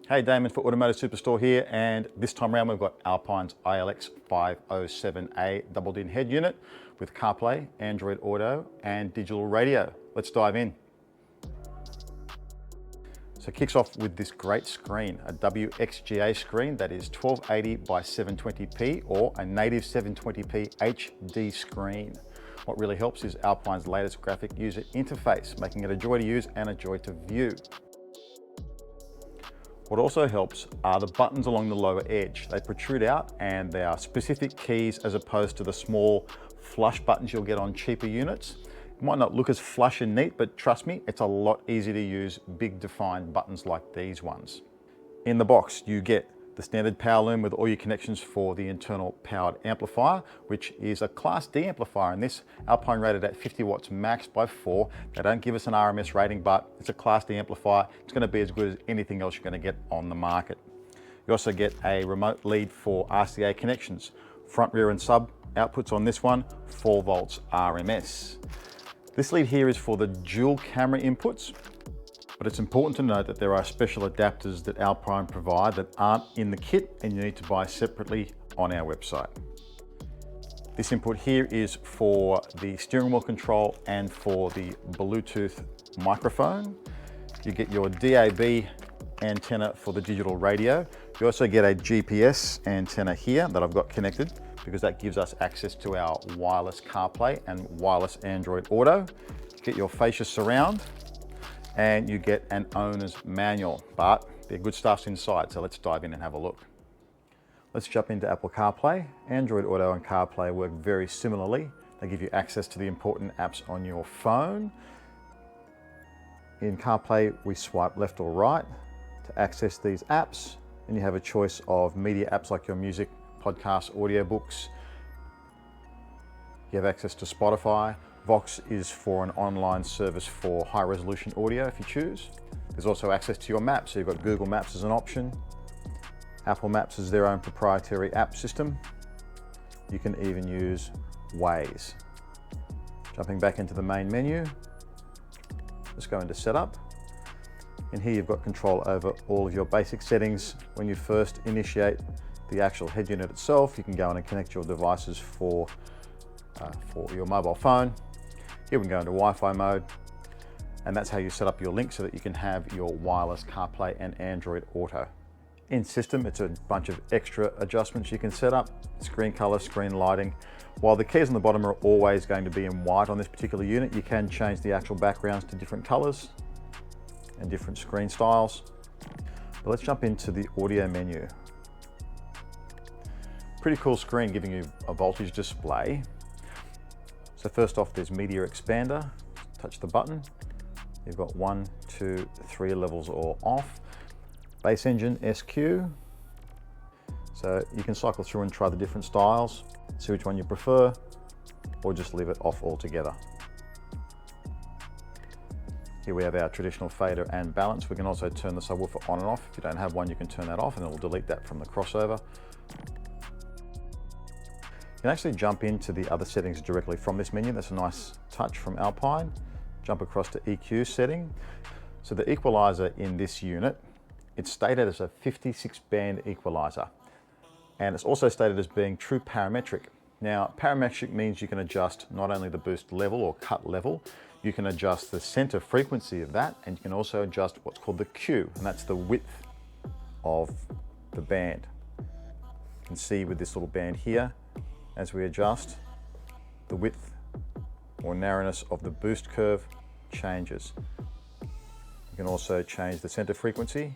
Hey, Damon for Automotive Superstore here, and this time around we've got Alpine's ILX-507A double-din head unit with CarPlay, Android Auto and digital radio. Let's dive in. So it kicks off with this great screen, a WXGA screen that is 1280 by 720p or a native 720p HD screen. What really helps is Alpine's latest graphic user interface, making it a joy to use and a joy to view. What also helps are the buttons along the lower edge. They protrude out and they are specific keys as opposed to the small flush buttons you'll get on cheaper units. It might not look as flush and neat, but trust me, it's a lot easier to use big defined buttons like these ones. In the box, you get the standard power loom with all your connections for the internal powered amplifier, which is a Class D amplifier, and this Alpine rated at 50 watts max by 4. They don't give us an RMS rating, but it's a Class D amplifier. It's going to be as good as anything else you're going to get on the market. You also get a remote lead for RCA connections. Front, rear and sub outputs on this one, 4 volts RMS. This lead here is for the dual camera inputs, but it's important to note that there are special adapters that Alpine provide that aren't in the kit and you need to buy separately on our website. This input here is for the steering wheel control and for the Bluetooth microphone. You get your DAB antenna for the digital radio. You also get a GPS antenna here that I've got connected because that gives us access to our wireless CarPlay and wireless Android Auto. You get your fascia surround, and you get an owner's manual, but the good stuff's inside, so let's dive in and have a look. Let's jump into Apple CarPlay. Android Auto and CarPlay work very similarly. They give you access to the important apps on your phone. In CarPlay, we swipe left or right to access these apps, and you have a choice of media apps like your music, podcasts, audiobooks. You have access to Spotify. Vox is for an online service for high resolution audio if you choose. There's also access to your maps, so you've got Google Maps as an option. Apple Maps is their own proprietary app system. You can even use Waze. Jumping back into the main menu, let's go into Setup. And here you've got control over all of your basic settings. When you first initiate the actual head unit itself, you can go in and connect your devices for your mobile phone. Here we can go into Wi-Fi mode, and that's how you set up your link so that you can have your wireless CarPlay and Android Auto. In system, it's a bunch of extra adjustments you can set up: screen color, screen lighting. While the keys on the bottom are always going to be in white on this particular unit, you can change the actual backgrounds to different colors and different screen styles. But let's jump into the audio menu. Pretty cool screen giving you a voltage display. So first off, there's media expander. Touch the button. You've got 1, 2, 3 levels all off. Bass engine, SQ. So you can cycle through and try the different styles, see which one you prefer, or just leave it off altogether. Here we have our traditional fader and balance. We can also turn the subwoofer on and off. If you don't have one, you can turn that off and it will delete that from the crossover. You can actually jump into the other settings directly from this menu. That's a nice touch from Alpine. Jump across to EQ setting. So the equalizer in this unit, it's stated as a 56 band equalizer. And it's also stated as being true parametric. Now, parametric means you can adjust not only the boost level or cut level, you can adjust the center frequency of that, and you can also adjust what's called the Q, and that's the width of the band. You can see with this little band here, as we adjust, the width or narrowness of the boost curve changes. You can also change the center frequency,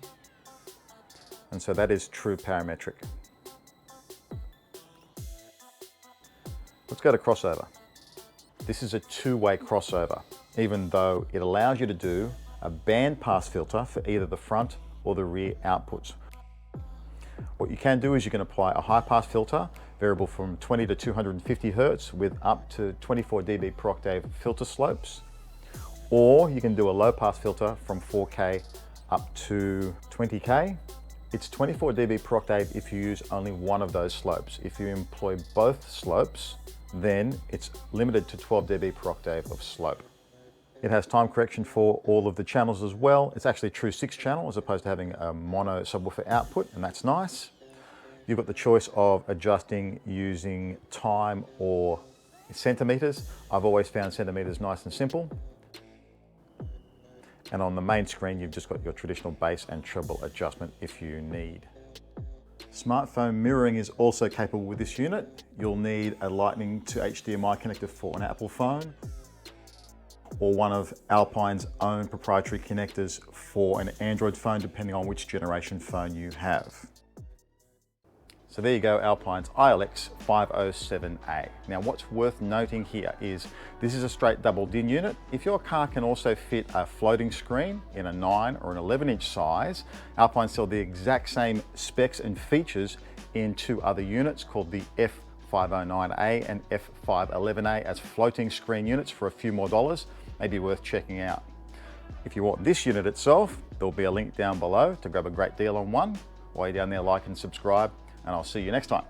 and so that is true parametric. Let's go to crossover. This is a two-way crossover, even though it allows you to do a band pass filter for either the front or the rear outputs. What you can do is you can apply a high pass filter, variable from 20 to 250 Hertz with up to 24 dB per octave filter slopes, or you can do a low pass filter from 4K up to 20K. It's 24 dB per octave if you use only one of those slopes. If you employ both slopes, then it's limited to 12 dB per octave of slope. It has time correction for all of the channels as well. It's actually a true 6-channel as opposed to having a mono subwoofer output, and that's nice. You've got the choice of adjusting using time or centimeters. I've always found centimeters nice and simple. And on the main screen, you've just got your traditional bass and treble adjustment if you need. Smartphone mirroring is also capable with this unit. You'll need a Lightning to HDMI connector for an Apple phone, or one of Alpine's own proprietary connectors for an Android phone, depending on which generation phone you have. So there you go, Alpine's ILX-507A. Now what's worth noting here is this is a straight double DIN unit. If your car can also fit a floating screen in a 9 or an 11-inch size, Alpine sell the exact same specs and features in 2 other units called the F509A and F511A as floating screen units for a few more dollars. May be worth checking out. If you want this unit itself, there'll be a link down below to grab a great deal on one. While you're down there, like and subscribe, and I'll see you next time.